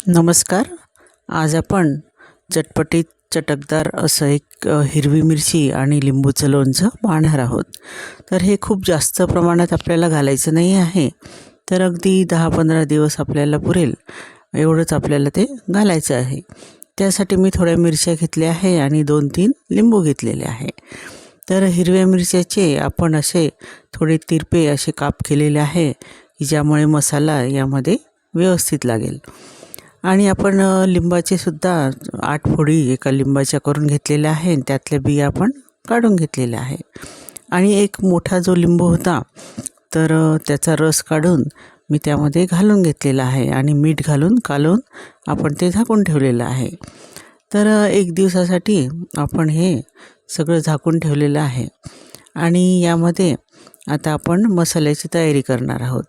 नमस्कार. आज आपण चटपटीत चटकदार असं एक हिरवी मिरची आणि लिंबूचं लोणचं पाहणार आहोत. तर हे खूप जास्त प्रमाणात आपल्याला घालायचं नाही आहे, तर अगदी 10-15 दिवस आपल्याला पुरेल एवढंच आपल्याला ते घालायचं आहे. त्यासाठी मी थोड्या मिरच्या घेतल्या आहे आणि 2-3 लिंबू घेतलेले आहे. तर हिरव्या मिरच्याचे आपण असे थोडे तिरपे असे काप केलेले आहे की ज्यामुळे मसाला यामध्ये व्यवस्थित लागेल. आणि आपण लिंबाचे सुद्धा 8 फोडी एका लिंबाच्या करून घेतलेल्या आहे. त्यातल्या बिया आपण काढून घेतलेल्या आहे. आणि एक मोठा जो लिंबू होता तर त्याचा रस काढून मी त्यामध्ये घालून घेतलेला आहे आणि मीठ घालून कालवून आपण ते झाकून ठेवलेलं आहे. तर 1 दिवसासाठी आपण हे सगळं झाकून ठेवलेलं आहे. आणि यामध्ये आता आपण मसाल्याची तयारी करणार आहोत.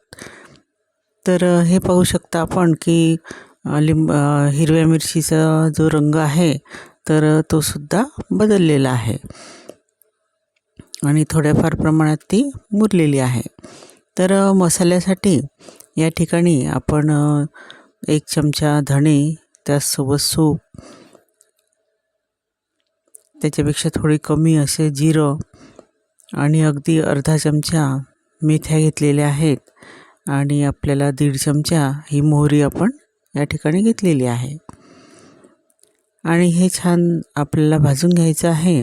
तर हे पाहू शकता आपण की हिरव्या मिरचीचा जो रंग आहे तर तो सुद्धा बदललेला आहे आणि थोड्याफार प्रमाणात ती मुरलेली आहे. तर मसाल्यासाठी या ठिकाणी आपण 1 चमचा धणे, त्याचसोबत सूप, त्याच्यापेक्षा थोडी कमी असे जिरं आणि अगदी अर्धा चमचा मेथ्या घेतलेल्या आहेत आणि आपल्याला 1.5 चमचा ही मोहरी आपण या ठिकाणी घेतलेली आहे. आणि हे छान आपल्याला भाजून घ्यायचं आहे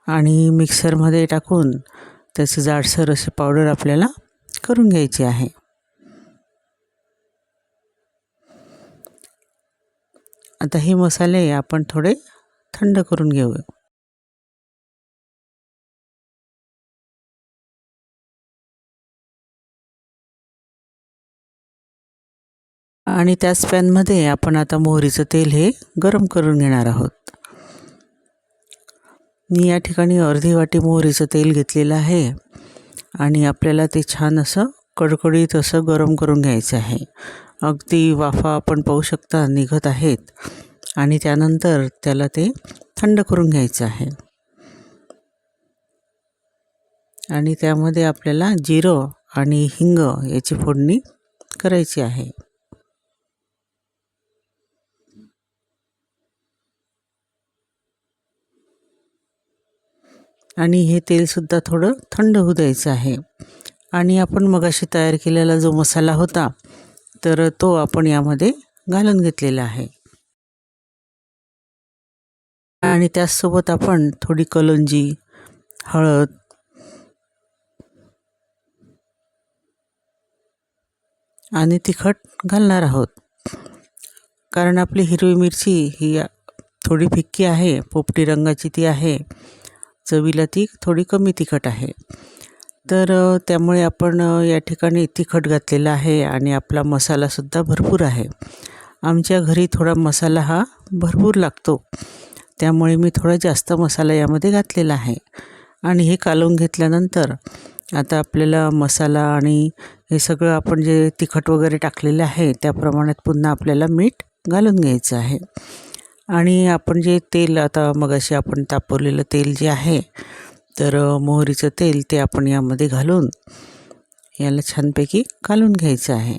आणि मिक्सरमध्ये टाकून त्याचं जाडसर असे पावडर आपल्याला करून घ्यायची आहे. आता हे मसाले आपण थोडे थंड करून घेऊया. आणि त्याच पॅनमध्ये आपण आता मोहरीचं तेल हे गरम करून घेणार आहोत. मी या ठिकाणी अर्धी वाटी मोहरीचं तेल घेतलेलं आहे आणि आपल्याला ते छान असं कडकडीत असं गरम करून घ्यायचं आहे. अगदी वाफा आपण पाहू शकता निघत आहेत आणि त्यानंतर त्याला ते थंड करून घ्यायचं आहे. आणि त्यामध्ये आपल्याला जिरं आणि हिंग याची फोडणी करायची आहे. आणि हे तेलसुद्धा थोडं थंड होऊ द्यायचं आहे. आणि आपण मगाशी तयार केलेला जो मसाला होता तर तो आपण यामध्ये घालून घेतलेला आहे. आणि त्याचसोबत आपण थोडी कलोंजी, हळद आणि तिखट घालणार आहोत. कारण आपली हिरवी मिरची ही थोडी फिक्की आहे, पोपटी रंगाची ती आहे, चवीला ती थोडी कमी तिखट आहे. तर त्यामुळे आपण या ठिकाणी तिखट घातलेला आहे आणि आपला मसालासुद्धा भरपूर आहे. आमच्या घरी थोडा मसाला हा भरपूर लागतो, त्यामुळे मी थोडा जास्त मसाला यामध्ये घातलेला आहे. आणि हे कालवून घेतल्यानंतर आता आपल्याला मसाला आणि हे सगळं आपण जे तिखट वगैरे टाकलेलं आहे त्या प्रमाणात पुन्हा आपल्याला मीठ घालून घ्यायचं आहे. आणि आपण जे तेल आता मगाशी आपण तापवलेलं तेल जे आहे तर मोहरीचं तेल ते आपण यामध्ये घालून याला छानपैकी कालवून घ्यायचं आहे.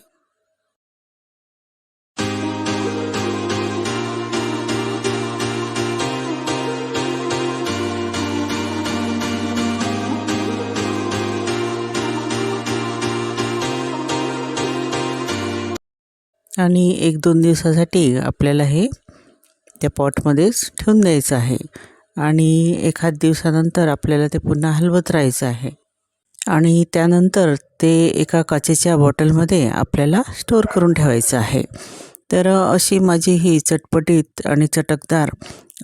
आणि 1-2 दिवसासाठी आपल्याला हे त्या पॉटमध्येच ठेवून द्यायचं आहे. आणि एखाद दिवसानंतर आपल्याला ते पुन्हा हलवत राहायचं आहे. आणि त्यानंतर ते एका काचेच्या बॉटलमध्ये आपल्याला स्टोअर करून ठेवायचं आहे. तर अशी माझी ही चटपटीत आणि चटकदार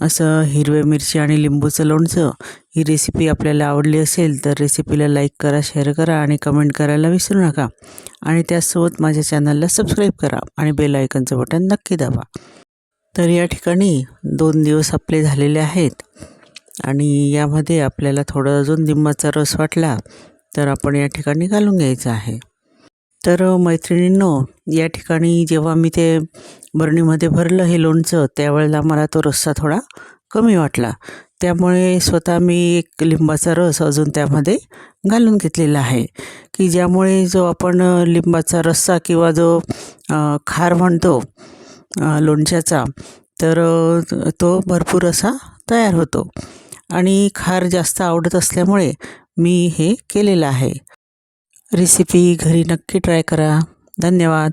असं हिरव्या मिरची आणि लिंबूचं लोणचं ही रेसिपी आपल्याला आवडली असेल तर रेसिपीला लाईक करा, शेअर करा आणि कमेंट करायला विसरू नका. आणि त्याचसोबत माझ्या चॅनलला सबस्क्राईब करा आणि बेल आयकॉनचं बटन नक्की दाबा. तर या ठिकाणी 2 दिवस आपले झालेले आहेत आणि यामध्ये आपल्याला थोडं अजून लिंबाचा रस वाटला तर आपण या ठिकाणी घालून घ्यायचं आहे. तर मैत्रिणींनो, या ठिकाणी जेव्हा मी ते बरणीमध्ये भरलं हे लोणचं त्यावेळेला मला तो रस्सा थोडा कमी वाटला, त्यामुळे स्वतः मी एक लिंबाचा रस अजून त्यामध्ये घालून घेतलेला आहे, की ज्यामुळे जो आपण लिंबाचा रस्सा किंवा जो खार म्हणतो लोणच्याचा, तर तो भरपूर असा तयार होतो. आणि खार जास्त आवडत असल्यामुळे मी हे केलेलं आहे. रेसिपी घरी नक्की ट्राय करा. धन्यवाद.